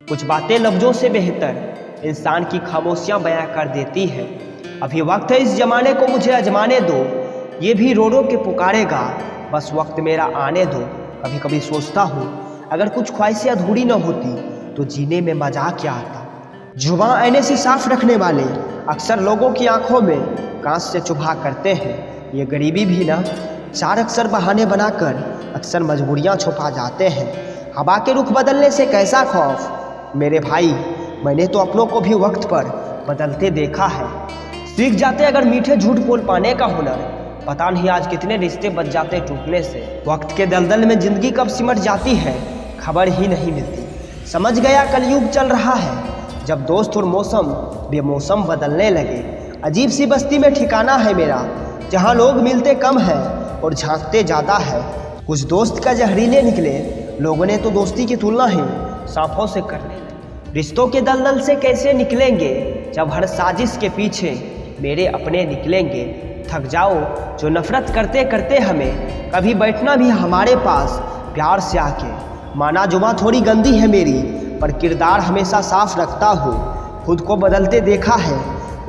कुछ बातें लफ्जों से बेहतर इंसान की खामोशियां बयां कर देती है। अभी वक्त है इस जमाने को मुझे अजमाने दो, ये भी रो रो के पुकारेगा, बस वक्त मेरा आने दो। कभी कभी सोचता हूँ अगर कुछ ख्वाहिशें अधूरी न होती तो जीने में मजा क्या आता। जुबान आईने से साफ रखने वाले अक्सर लोगों की आंखों में कांच से चुभा करते हैं। ये गरीबी भी ना चार अक्सर बहाने बनाकर अक्सर मजबूरियां छुपा जाते हैं। हवा के रुख बदलने से कैसा खौफ मेरे भाई, मैंने तो अपनों को भी वक्त पर बदलते देखा है। सीख जाते अगर मीठे झूठ बोल पाने का हुनर, पता नहीं आज कितने रिश्ते बच जाते टूटने से। वक्त के दलदल में जिंदगी कब सिमट जाती है खबर ही नहीं मिलती। समझ गया कलयुग चल रहा है जब दोस्त और मौसम बेमौसम बदलने लगे। अजीब सी बस्ती में ठिकाना है मेरा, जहाँ लोग मिलते कम हैं और झांकते ज़्यादा है। कुछ दोस्त का जहरीले निकले, लोगों ने तो दोस्ती की तुलना ही सांपों से करने लगे। रिश्तों के दलदल से कैसे निकलेंगे जब हर साजिश के पीछे मेरे अपने निकलेंगे। थक जाओ जो नफरत करते करते हमें, कभी बैठना भी हमारे पास प्यार से आके। माना जुबां थोड़ी गंदी है मेरी, पर किरदार हमेशा साफ रखता हूँ। खुद को बदलते देखा है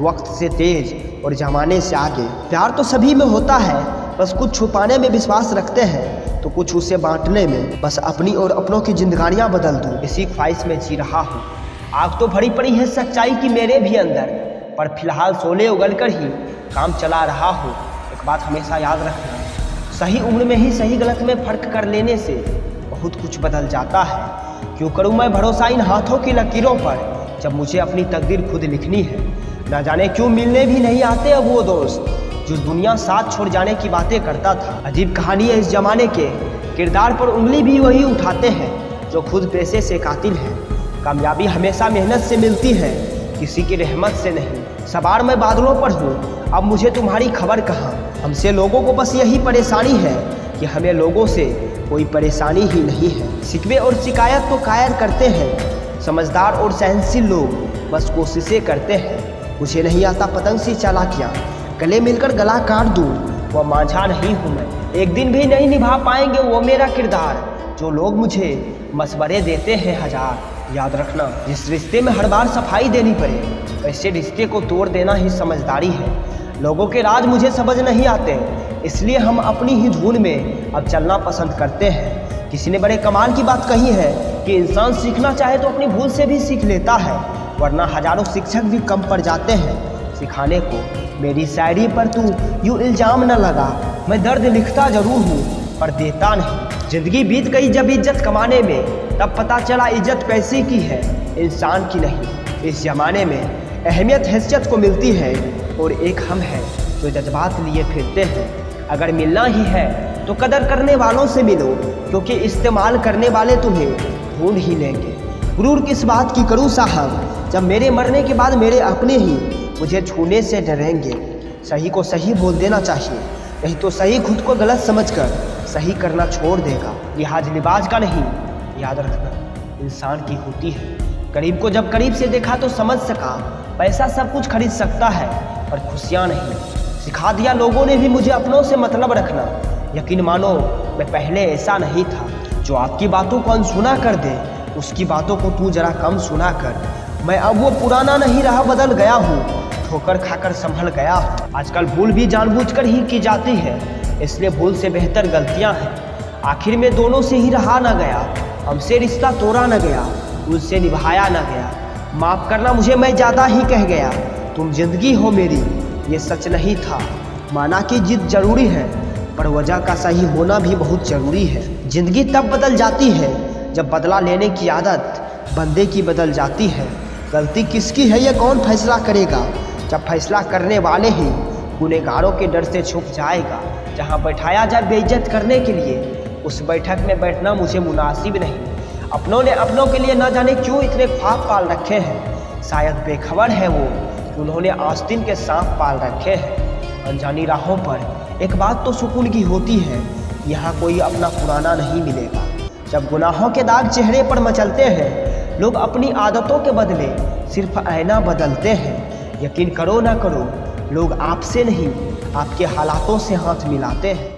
वक्त से तेज और जमाने से आगे। प्यार तो सभी में होता है, बस कुछ छुपाने में विश्वास रखते हैं तो कुछ उसे बांटने में। बस अपनी और अपनों की जिंदगानियां बदल दूं, इसी ख्वाहिश में जी रहा हूँ। आग तो भरी पड़ी है सच्चाई की मेरे भी अंदर, पर फिलहाल सोले उगल कर ही काम चला रहा हूँ। एक बात हमेशा याद रखना, सही उम्र में ही सही गलत में फर्क कर लेने से बहुत कुछ बदल जाता है। क्यों करूँ मैं भरोसा इन हाथों की लकीरों पर, जब मुझे अपनी तकदीर खुद लिखनी है। ना जाने क्यों मिलने भी नहीं आते अब वो दोस्त जो दुनिया साथ छोड़ जाने की बातें करता था। अजीब कहानी है इस जमाने के, किरदार पर उंगली भी वही उठाते हैं जो खुद पेशे से कातिल है। कामयाबी हमेशा मेहनत से मिलती है, किसी की रहमत से नहीं। सवार मैं बादलों पर हूँ, अब मुझे तुम्हारी खबर कहाँ। हमसे लोगों को बस यही परेशानी है कि हमें लोगों से कोई परेशानी ही नहीं है। शिकवे और शिकायत तो कायर करते हैं, समझदार और सहनशील लोग बस कोशिशें करते हैं। मुझे नहीं आता पतंग सी चालाकियाँ, गले मिलकर गला काट दूँ, वह मांझा नहीं हूँ मैं। एक दिन भी नहीं निभा पाएंगे वो मेरा किरदार, जो लोग मुझे मशवरे देते हैं हजार। याद रखना जिस रिश्ते में हर बार सफाई देनी पड़े, वैसे रिश्ते को तोड़ देना ही समझदारी है। लोगों के राज मुझे समझ नहीं आते, इसलिए हम अपनी ही धुन में अब चलना पसंद करते हैं। किसी ने बड़े कमाल की बात कही है कि इंसान सीखना चाहे तो अपनी भूल से भी सीख लेता है, वरना हजारों शिक्षक भी कम पड़ जाते हैं सिखाने को। मेरी शायरी पर तू यूँ इल्ज़ाम न लगा, मैं दर्द लिखता जरूर हूँ पर देता नहीं। जिंदगी बीत गई जब इज्जत कमाने में, तब पता चला इज्जत पैसे की है इंसान की नहीं। इस जमाने में अहमियत हैसियत को मिलती है और एक हम हैं जो जज्बात लिए फिरते हैं। अगर मिलना ही है तो कदर करने वालों से मिलो, क्योंकि इस्तेमाल करने वाले तुम्हें ढूंढ ही लेंगे। गुरूर किस बात की करूँ साहब, जब मेरे मरने के बाद मेरे अपने ही मुझे छूने से डरेंगे। सही को सही बोल देना चाहिए, नहीं तो सही खुद को गलत समझकर सही करना छोड़ देगा। लिहाज लिबाज का नहीं, याद रखना इंसान की होती है। करीब को जब करीब से देखा तो समझ सका, पैसा सब कुछ खरीद सकता है पर खुशियाँ नहीं। सिखा दिया लोगों ने भी मुझे अपनों से मतलब रखना। यकीन मानो मैं पहले ऐसा नहीं था, जो आपकी बातों को अनसुना कर दे उसकी बातों को तू जरा कम सुना कर। मैं अब वो पुराना नहीं रहा, बदल गया हूँ, ठोकर खाकर संभल गया हूँ। आजकल भूल भी जानबूझकर ही की जाती है, इसलिए भूल से बेहतर गलतियाँ हैं। आखिर में दोनों से ही रहा ना गया, हमसे रिश्ता तोड़ा न गया, उनसे निभाया न गया। माफ़ करना मुझे मैं ज़्यादा ही कह गया, तुम जिंदगी हो मेरी ये सच नहीं था। माना कि जिद जरूरी है, पर वजह का सही होना भी बहुत ज़रूरी है। ज़िंदगी तब बदल जाती है जब बदला लेने की आदत बंदे की बदल जाती है। गलती किसकी है ये कौन फैसला करेगा, जब फैसला करने वाले ही गुनहगारों के डर से छुप जाएगा। जहाँ बैठाया जाए बेइज्जत करने के लिए, उस बैठक में बैठना मुझे मुनासिब नहीं। अपनों ने अपनों के लिए न जाने क्यों इतने ख्वाब पाल रखे हैं, शायद बेखबर है वो कि उन्होंने आस्तीन के सांप पाल रखे हैं। अनजानी राहों पर एक बात तो सुकून की होती है, यहाँ कोई अपना पुराना नहीं मिलेगा। जब गुनाहों के दाग चेहरे पर मचलते हैं, लोग अपनी आदतों के बदले सिर्फ आईना बदलते हैं। यकीन करो ना करो, लोग आपसे नहीं आपके हालातों से हाथ मिलाते हैं।